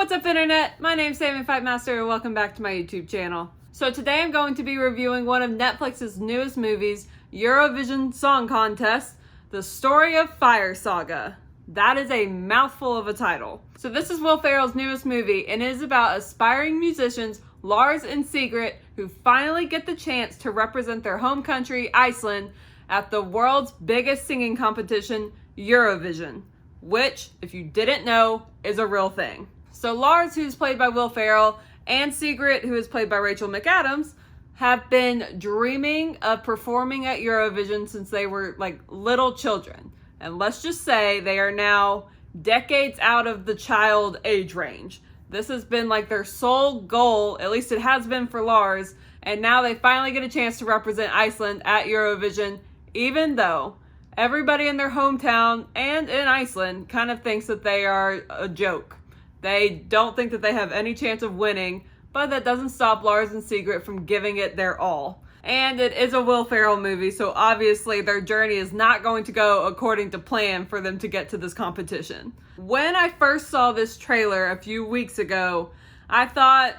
What's up, internet? My name's Sammy Fightmaster and welcome back to my YouTube channel. So today I'm going to be reviewing one of Netflix's newest movies, Eurovision Song Contest, The Story of Fire Saga. That is a mouthful of a title. So this is Will Ferrell's newest movie and it is about aspiring musicians Lars and Sigrid who finally get the chance to represent their home country, Iceland, at the world's biggest singing competition, Eurovision, which, if you didn't know, is a real thing. So Lars, who's played by Will Ferrell, and Sigrid, who is played by Rachel McAdams, have been dreaming of performing at Eurovision since they were like little children. And let's just say they are now decades out of the child age range. This has been like their sole goal, at least it has been for Lars, and now they finally get a chance to represent Iceland at Eurovision, even though everybody in their hometown and in Iceland kind of thinks that they are a joke. They don't think that they have any chance of winning, but that doesn't stop Lars and Sigrid from giving it their all. And it is a Will Ferrell movie, so obviously their journey is not going to go according to plan for them to get to this competition. When I first saw this trailer a few weeks ago, I thought,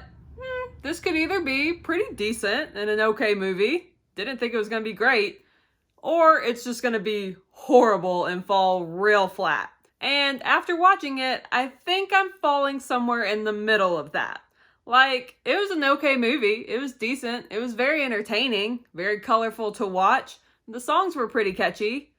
this could either be pretty decent and an okay movie, didn't think it was going to be great, or it's just going to be horrible and fall real flat. And after watching it, I think I'm falling somewhere in the middle of that. Like, it was an okay movie. It was decent. It was very entertaining, very colorful to watch. The songs were pretty catchy,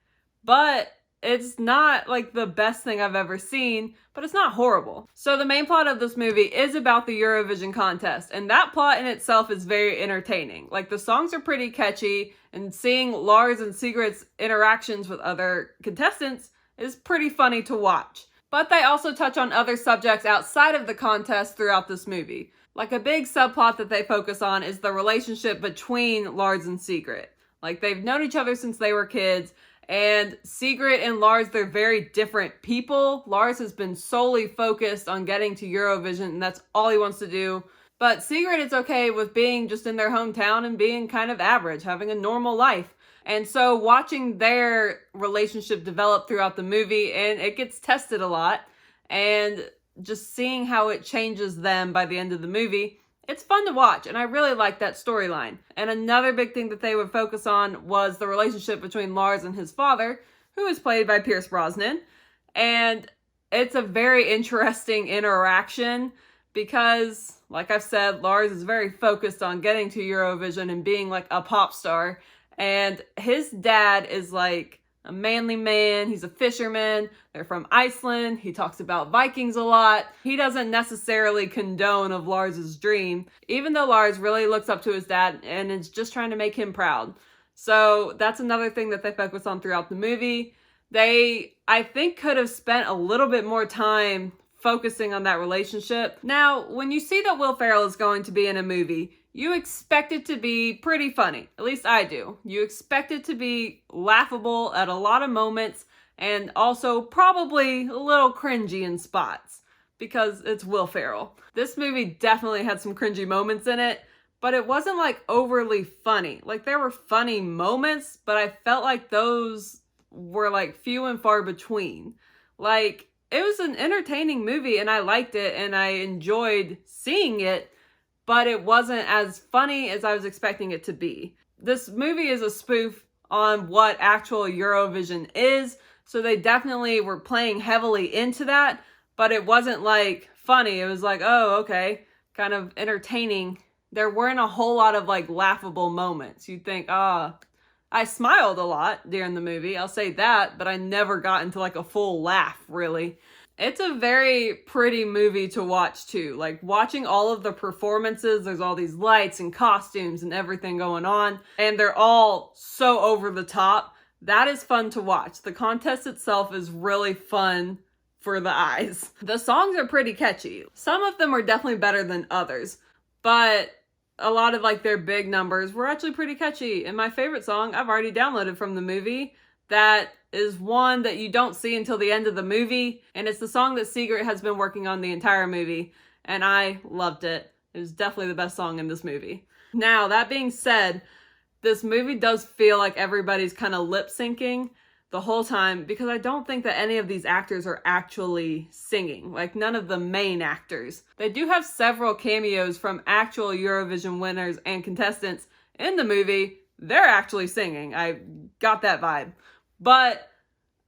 but it's not like the best thing I've ever seen, but it's not horrible. So the main plot of this movie is about the Eurovision contest, and that plot in itself is very entertaining. Like, the songs are pretty catchy, and seeing Lars and Sigrid's interactions with other contestants is pretty funny to watch. But they also touch on other subjects outside of the contest throughout this movie. Like, a big subplot that they focus on is the relationship between Lars and Sigrid. Like, they've known each other since they were kids, and Sigrid and Lars, they're very different people. Lars has been solely focused on getting to Eurovision, and that's all he wants to do. But Sigrid is okay with being just in their hometown and being kind of average, having a normal life. And so watching their relationship develop throughout the movie, and it gets tested a lot, and just seeing how it changes them by the end of the movie, it's fun to watch, and I really like that storyline. And another big thing that they would focus on was the relationship between Lars and his father, who is played by Pierce Brosnan. And it's a very interesting interaction because, like I've said, Lars is very focused on getting to Eurovision and being like a pop star. And his dad is like a manly man. He's a fisherman. They're from Iceland. He talks about Vikings a lot. He doesn't necessarily condone of Lars's dream, even though Lars really looks up to his dad and is just trying to make him proud. So that's another thing that they focus on throughout the movie. They, I think, could have spent a little bit more time focusing on that relationship. Now, when you see that Will Ferrell is going to be in a movie, you expect it to be pretty funny. At least I do. You expect it to be laughable at a lot of moments and also probably a little cringy in spots because it's Will Ferrell. This movie definitely had some cringy moments in it, but it wasn't like overly funny. Like, there were funny moments, but I felt like those were like few and far between. Like, it was an entertaining movie and I liked it and I enjoyed seeing it, but it wasn't as funny as I was expecting it to be. This movie is a spoof on what actual Eurovision is, so they definitely were playing heavily into that, but it wasn't like funny. It was like, oh, okay, kind of entertaining. There weren't a whole lot of like laughable moments. You'd think, I smiled a lot during the movie, I'll say that, but I never got into like a full laugh, really. It's a very pretty movie to watch too. Like, watching all of the performances, there's all these lights and costumes and everything going on, and they're all so over the top. That is fun to watch. The contest itself is really fun for the eyes. The songs are pretty catchy. Some of them are definitely better than others, but a lot of like their big numbers were actually pretty catchy. And my favorite song I've already downloaded from the movie, that is one that you don't see until the end of the movie, and it's the song that Sigrid has been working on the entire movie, and I loved it. It was definitely the best song in this movie. Now, that being said, this movie does feel like everybody's kind of lip syncing, the whole time because I don't think that any of these actors are actually singing, like none of the main actors. They do have several cameos from actual Eurovision winners and contestants in the movie. They're actually singing. I got that vibe. But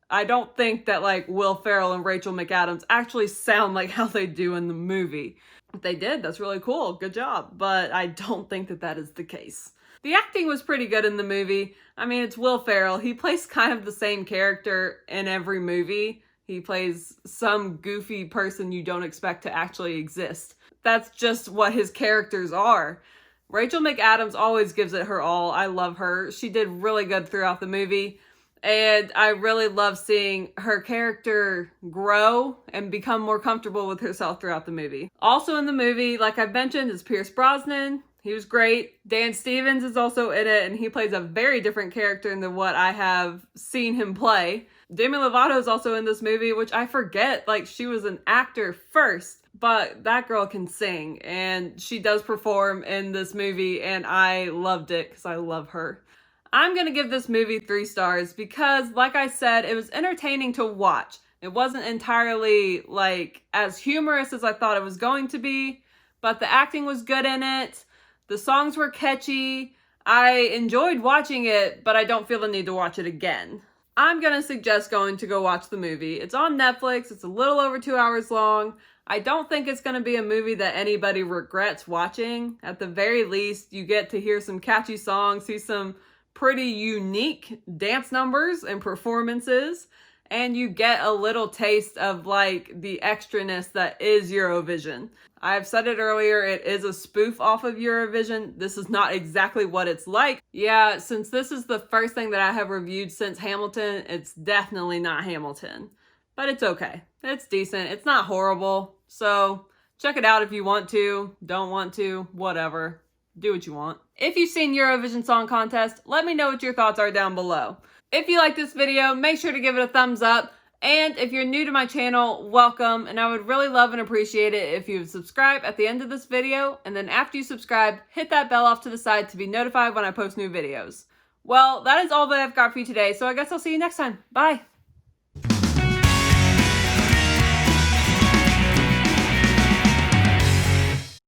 I don't think that like Will Ferrell and Rachel McAdams actually sound like how they do in the movie. If they did, that's really cool. Good job. But I don't think that that is the case. The acting was pretty good in the movie. I mean, it's Will Ferrell. He plays kind of the same character in every movie. He plays some goofy person you don't expect to actually exist. That's just what his characters are. Rachel McAdams always gives it her all. I love her. She did really good throughout the movie. And I really love seeing her character grow and become more comfortable with herself throughout the movie. Also in the movie, like I've mentioned, is Pierce Brosnan. He was great. Dan Stevens is also in it, and he plays a very different character than what I have seen him play. Demi Lovato is also in this movie, which I forget, like she was an actor first, but that girl can sing, and she does perform in this movie, and I loved it because I love her. I'm going to give this movie 3 stars because, like I said, it was entertaining to watch. It wasn't entirely, like, as humorous as I thought it was going to be, but the acting was good in it. The songs were catchy. I enjoyed watching it, but I don't feel the need to watch it again. I'm going to suggest going to go watch the movie. It's on Netflix. It's a little over 2 hours long. I don't think it's going to be a movie that anybody regrets watching. At the very least, you get to hear some catchy songs, see some pretty unique dance numbers and performances, and you get a little taste of like the extraness that is Eurovision. I've said it earlier, it is a spoof off of Eurovision. This is not exactly what it's like. Yeah, since this is the first thing that I have reviewed since Hamilton, it's definitely not Hamilton. But it's okay. It's decent. It's not horrible. So check it out if you want to, don't want to, whatever. Do what you want. If you've seen Eurovision Song Contest, let me know what your thoughts are down below. If you like this video, make sure to give it a thumbs up. And if you're new to my channel, welcome. And I would really love and appreciate it if you would subscribe at the end of this video. And then after you subscribe, hit that bell off to the side to be notified when I post new videos. Well, that is all that I've got for you today. So I guess I'll see you next time. Bye.